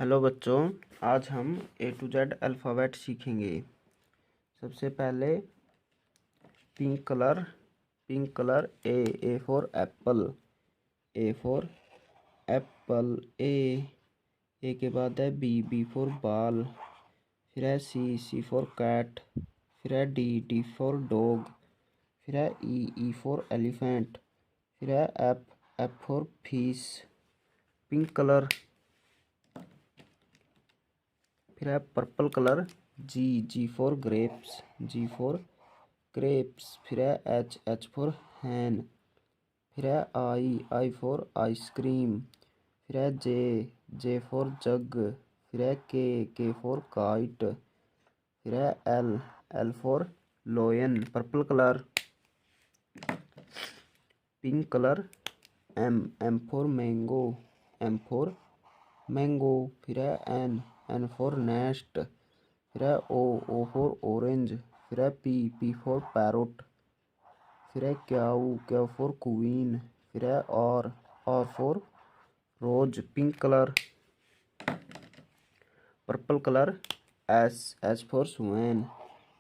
Hello बच्चों, आज हम ए टू जेड अल्फ़ाबेट सीखेंगे। सबसे पहले pink colour A for apple, A for apple. A के बाद है बी फॉर बाल, फिर है सी फॉर कैट, फिर है डी फॉर डॉग, फिर है ई फॉर एलिफेंट, फिर है F for fish. Pink colour. फिर है purple colour G for grapes, G for grapes. फिर है एच फॉर हैन। फिर है आई फॉर आइसक्रीम। फिर है जे फॉर जग। फिर है के फॉर काइट। फिर है L for lion. Purple colour. Pink colour M for mango, M for mango. फिर है एन फॉर नेस्ट। फिर है ओ फॉर ऑरेंज। फिर है पी फॉर पैरोट। फिर है क्याऊ फॉर क्वीन। फिर है R for rose. Pink colour. Purple colour S for swan,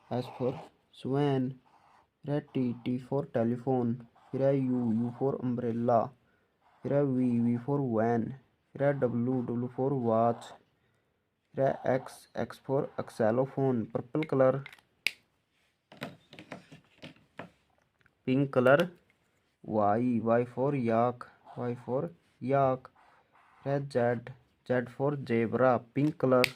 S for swan. फिर है टी फॉर टेलीफोन। फिर है यू फॉर अम्ब्रेला। फिर है वी फॉर वैन। फिर है डब्लू फॉर वॉच। फिर है X for xylophone. Purple colour. Pink colour Y for yak, Y for yak. फिर है Z for zebra. Pink colour.